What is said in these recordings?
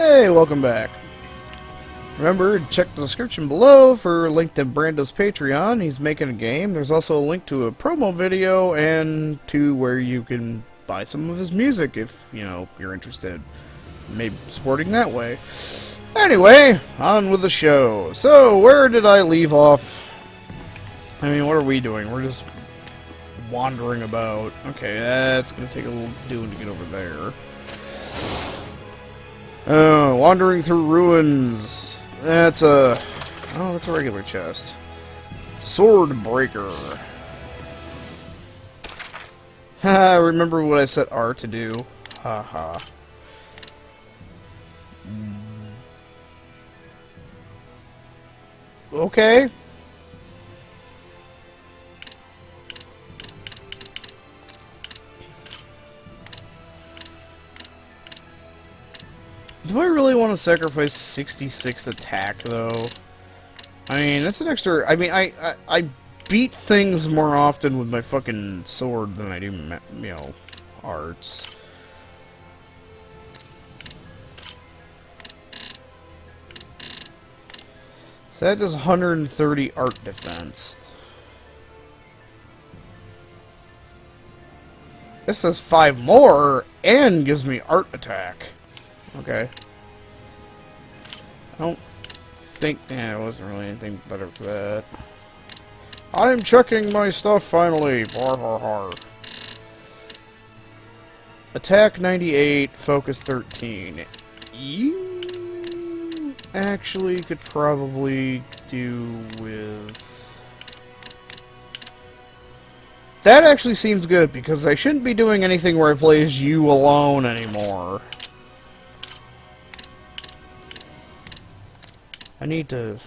Hey, welcome back. Remember, check the description below for a link to Brando's Patreon. He's making a game. There's also a link to a promo video and to where you can buy some of his music if, you're interested. Maybe supporting that way. Anyway, on with the show. So, where did I leave off? I mean, what are we doing? We're just wandering about. Okay, that's going to take a little doing to get over there. Wandering through ruins. That's a regular chest. Sword breaker. Haha, remember what I set R to do? Haha. Okay. Do I really want to sacrifice 66 attack, though? I mean, that's an extra... I mean, I beat things more often with my fucking sword than I do, arts. So that does 130 art defense. This does 5 more and gives me art attack. Okay. I don't think... there wasn't really anything better for that. I'm checking my stuff finally! Har har har. Attack 98, focus 13. You actually could probably do with... That actually seems good, because I shouldn't be doing anything where I play as you alone anymore. I need to...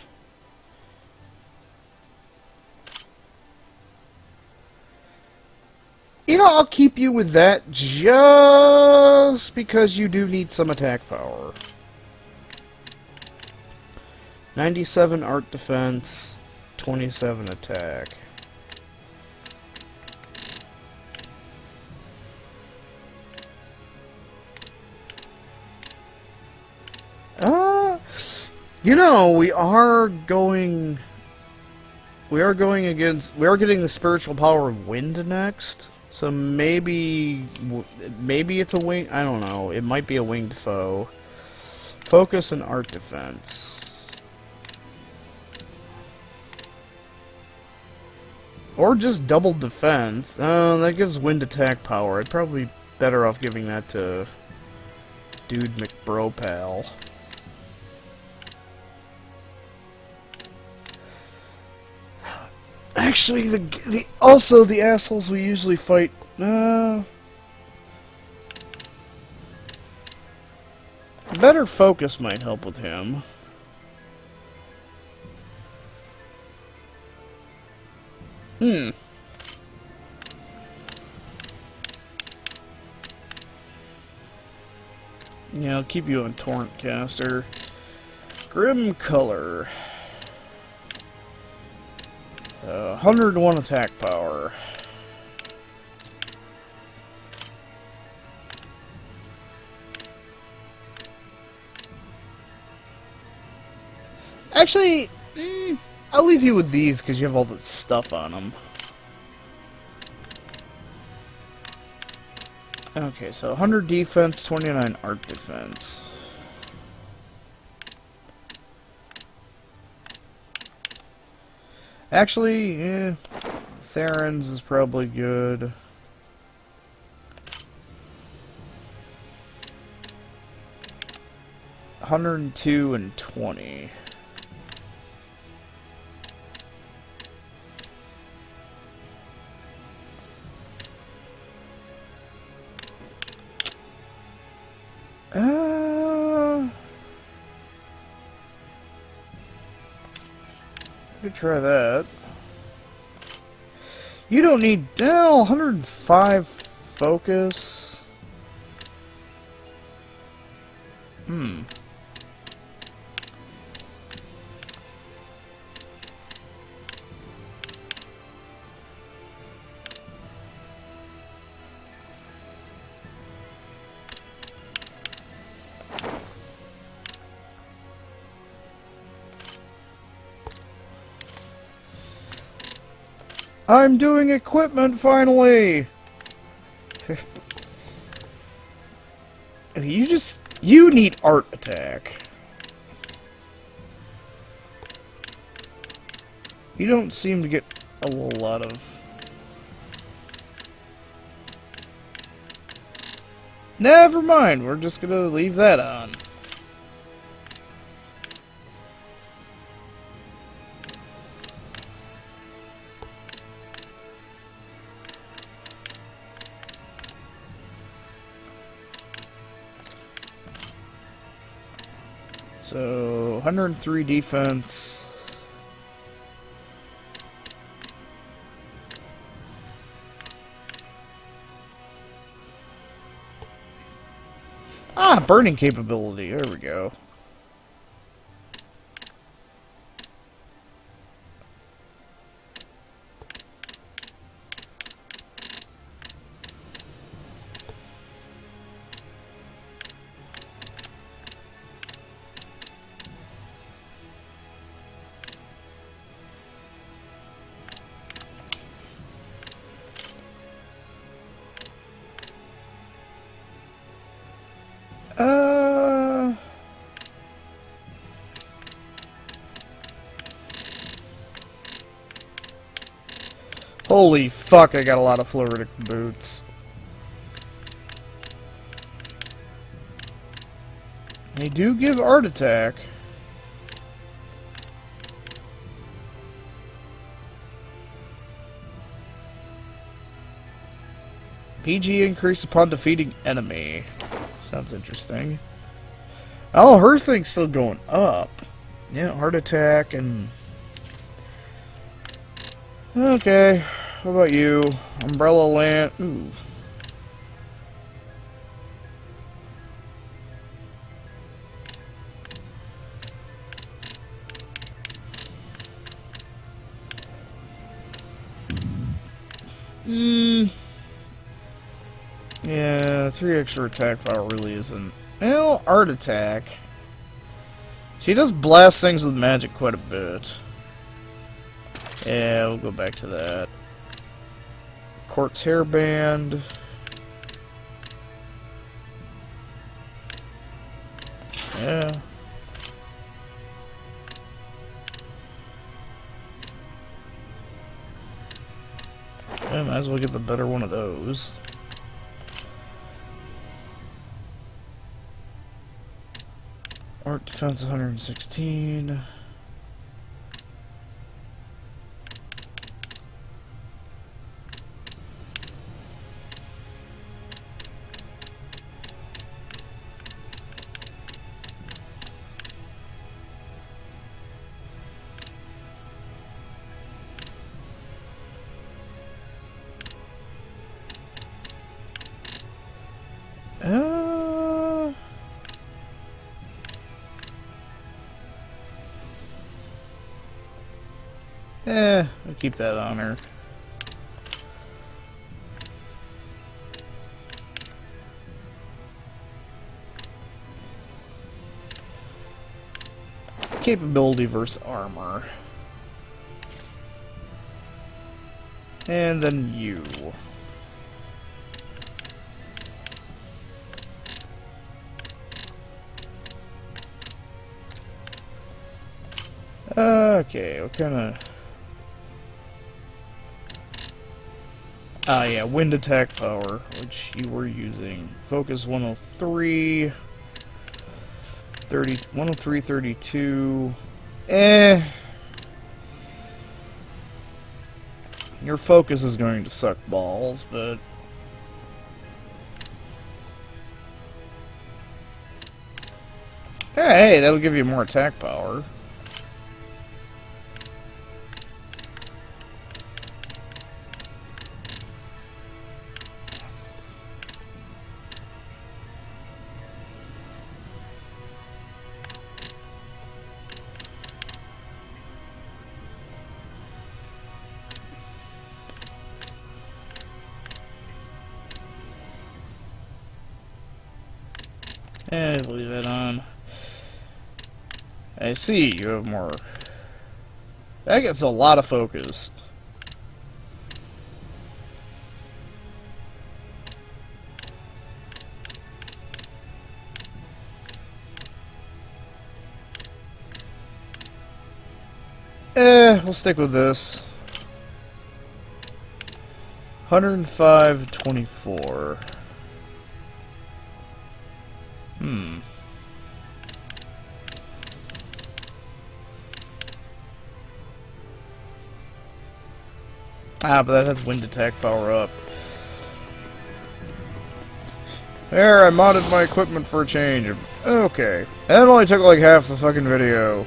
I'll keep you with that just because you do need some attack power. 97 art defense, 27 attack. we are getting the spiritual power of wind next, so maybe it's a wing, I don't know, it might be a winged foe. Focus and art defense. Or just double defense. That gives wind attack power. I'd probably be better off giving that to Dude McBropal. Actually, also the assholes we usually fight. Better focus might help with him. Yeah, I'll keep you on Torrent Caster. Grim Color. 101 attack power. Actually, I'll leave you with these because you have all the stuff on them. Okay, so 100 defense, 29 art defense. Actually, Theron's is probably good. $102 and 20. Could try that. You don't need 105 focus. I'm doing equipment finally! You need art attack. You don't seem to get a lot of... Never mind, we're just gonna leave that on. So, 103 defense. Ah, burning capability. There we go. Holy fuck, I got a lot of floridic boots. They do give art attack. PG increase upon defeating enemy. Sounds interesting. Oh, her thing's still going up. Yeah, heart attack and... Okay, what about you? Umbrella Land... Ooh. Yeah, 3 extra attack power really isn't... Well, art attack. She does blast things with magic quite a bit. Yeah, we'll go back to that. Quartz hairband. Yeah. Yeah, might as well get the better one of those. Art defense 116. I'll keep that on her. Capability versus armor. And then you. Okay, what kind of... Ah, yeah, wind attack power, which you were using. Focus 103... 103, 32... Your focus is going to suck balls, but... Hey, that'll give you more attack power. Leave that on. I see, you have more. That gets a lot of focus. We'll stick with this. 105.24. Ah, but that has wind attack power up. There, I modded my equipment for a change. Okay. And it only took like half the fucking video.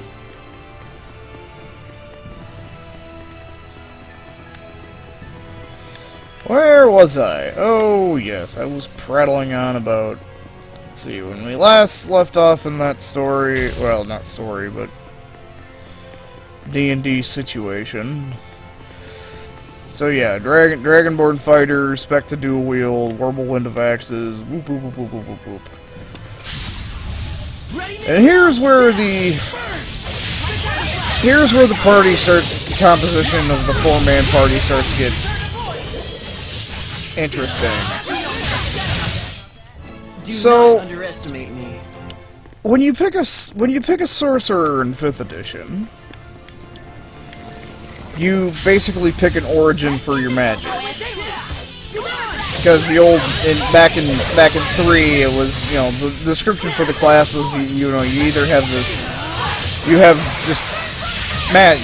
Where was I? Oh, yes, I was prattling on about... Let's see, when we last left off in that story... Well, not story, but... D&D situation. So yeah, Dragonborn fighter, spec to dual wield, whirlwind of axes, whoop whoop whoop whoop whoop whoop whoop. And here's where the party starts, the composition of the four-man party starts to get interesting. So underestimate me. when you pick a sorcerer in 5th edition, you basically pick an origin for your magic. Because the old back in 3, it was, you know, the description for the class was you either have this, you have just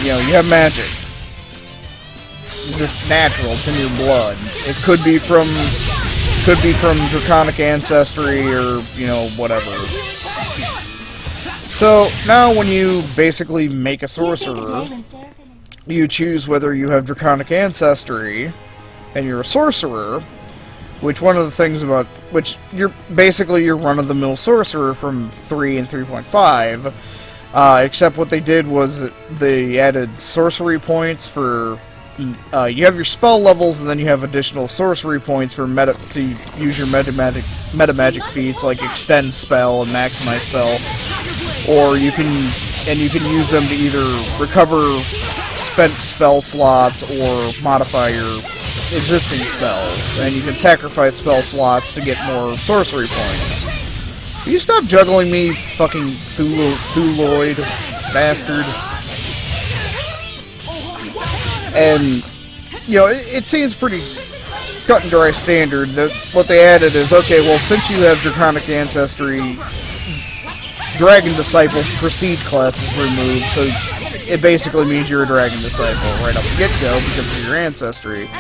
you have magic. It's just natural, it's in your blood. It could be from draconic ancestry or, you know, whatever. So now when you basically make a sorcerer, you choose whether you have draconic ancestry and you're a sorcerer, which one of the things about which you're basically your run-of-the-mill sorcerer from 3 and 3.5, except what they did was they added sorcery points for you have your spell levels, and then you have additional sorcery points for to use your meta magic feats like extend spell and maximize spell, or you can use them to either recover spent spell slots or modify your existing spells, and you can sacrifice spell slots to get more sorcery points. Will you stop juggling me, fucking Thuloid bastard? And, you know, it seems pretty cut and dry standard that what they added is, okay, well, since you have draconic ancestry, Dragon Disciple Prestige class is removed, so it basically means you're a Dragon Disciple right off the get-go because of your ancestry.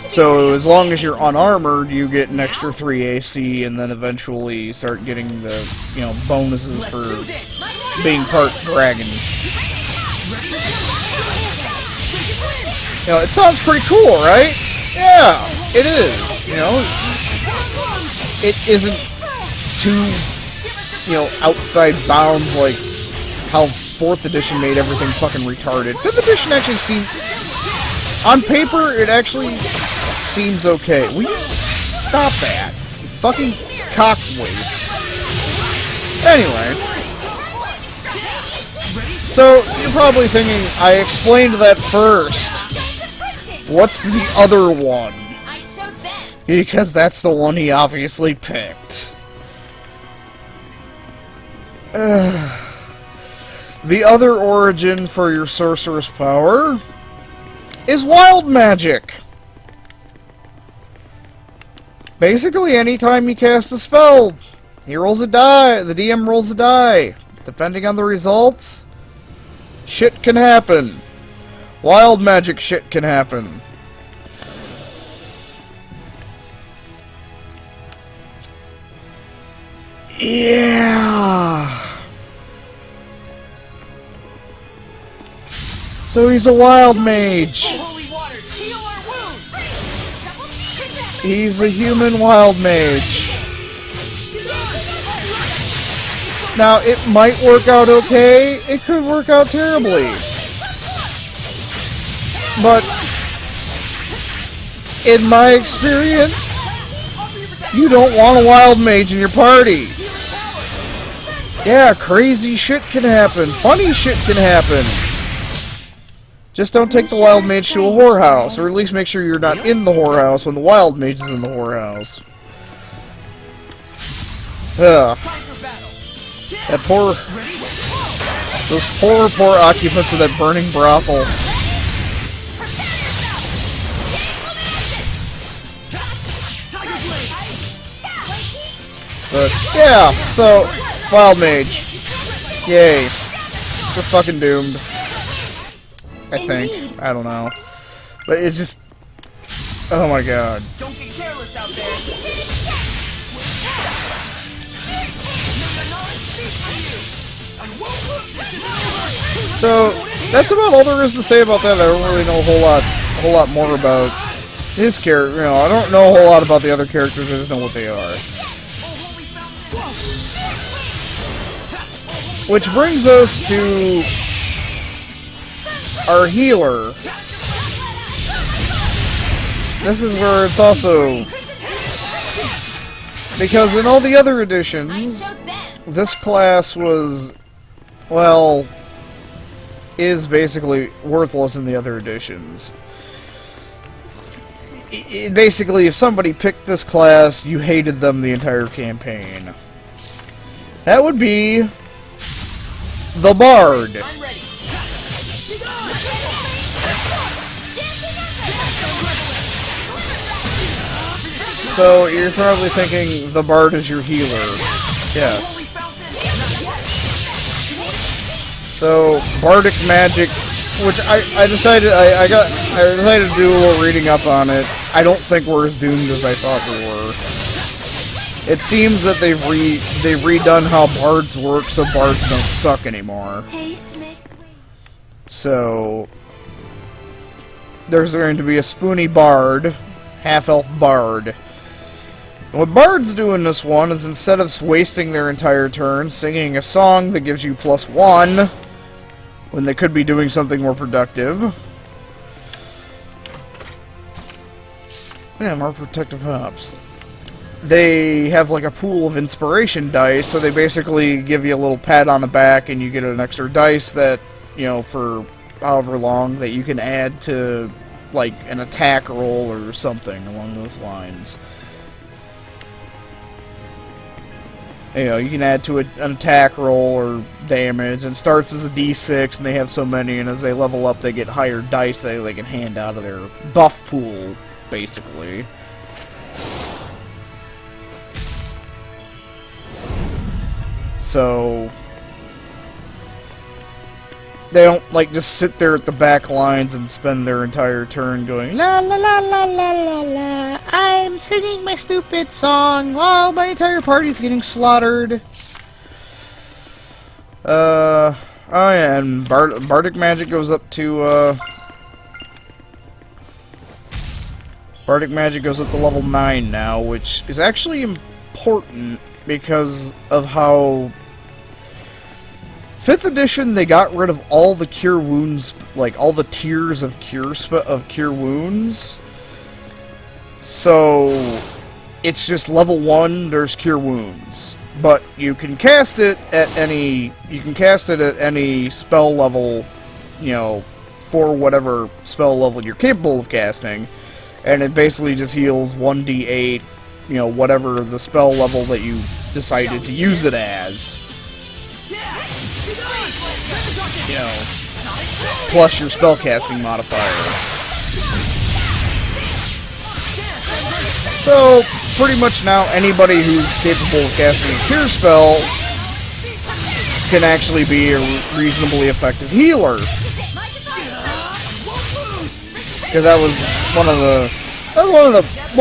So as long as you're unarmored, you get an extra 3 AC, and then eventually you start getting the, you know, bonuses for being part dragon. You know, it sounds pretty cool, right? Yeah, it is. You know, it isn't too, you know, outside bounds like how 4th edition made everything fucking retarded. 5th edition actually seemed, on paper, it actually seems okay. Will you stop that? You fucking cock wastes. Anyway. So, you're probably thinking, I explained that first. What's the other one? Because that's the one he obviously picked. The other origin for your sorcerer's power is wild magic. Basically, anytime you cast a spell, he rolls a die, the DM rolls a die. Depending on the results, shit can happen. Wild magic shit can happen. Yeah. So he's a wild mage. He's a human wild mage. Now, it might work out okay, it could work out terribly. But, in my experience, you don't want a wild mage in your party. Yeah, crazy shit can happen. Funny shit can happen. Just don't take the wild mage to a whorehouse, or at least make sure you're not in the whorehouse when the wild mage is in the whorehouse. Ugh. That poor Those poor, poor occupants of that burning brothel. But, yeah, so, Wild Mage. Yay. We're fucking doomed. I think. I don't know. But it's just... Oh my god. Don't get careless out there. So, that's about all there is to say about that. I don't really know a whole lot more about his character. You know, I don't know a whole lot about the other characters, I just know what they are. Which brings us to our healer. This is where it's also... Because in all the other editions, this class was, well, is basically worthless in the other editions. Basically, if somebody picked this class, you hated them the entire campaign. That would be... the Bard. So, you're probably thinking the Bard is your healer. Yes. So, Bardic Magic, which I decided to do a little reading up on it. I don't think we're as doomed as I thought we were. It seems that they've redone how bards work, so bards don't suck anymore. So there's going to be a spoony bard, half-elf bard. What bards do in this one is instead of wasting their entire turn singing a song that gives you +1, when they could be doing something more productive. Yeah, more protective hops. They have like a pool of inspiration dice, so they basically give you a little pat on the back and you get an extra dice that, you know, for however long that you can add to like an attack roll or something along those lines. You know, you can add to an attack roll or damage, and starts as a d6, and they have so many, and as they level up, they get higher dice that they can hand out of their buff pool, basically. So they don't like just sit there at the back lines and spend their entire turn going la la la la la la la. I'm singing my stupid song while my entire party's getting slaughtered. Oh yeah, and Bardic Magic goes up to Bardic Magic goes up to level 9 now, which is actually important because of how 5th edition they got rid of all the cure wounds, like all the tiers of cure wounds. So it's just level 1 there's cure wounds. But you can cast it at any spell level, you know, for whatever spell level you're capable of casting, and it basically just heals 1d8, you know, whatever the spell level that you decided to use it as. You know, plus your spellcasting modifier. So, pretty much now anybody who's capable of casting a cure spell can actually be a reasonably effective healer. Because that was one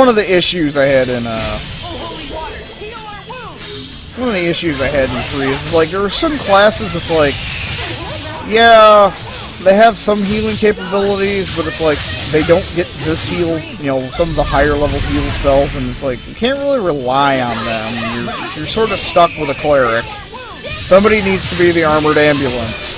of the issues I had in one of the issues I had in 3 is like there are some classes it's like, yeah, they have some healing capabilities, but it's like they don't get this heals, you know, some of the higher level heal spells, and it's like you can't really rely on them. You're sort of stuck with a cleric. Somebody needs to be the armored ambulance.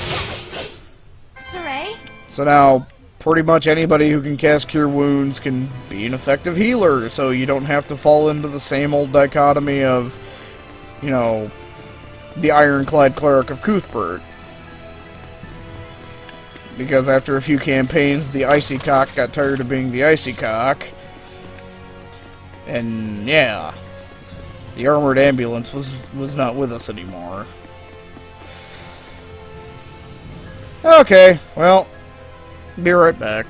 So now, pretty much anybody who can cast Cure Wounds can be an effective healer, so you don't have to fall into the same old dichotomy of, you know, the Ironclad Cleric of Cuthbert. Because after a few campaigns, the Icy Cock got tired of being the Icy Cock. And, yeah, the Armored Ambulance was not with us anymore. Okay, well, be right back.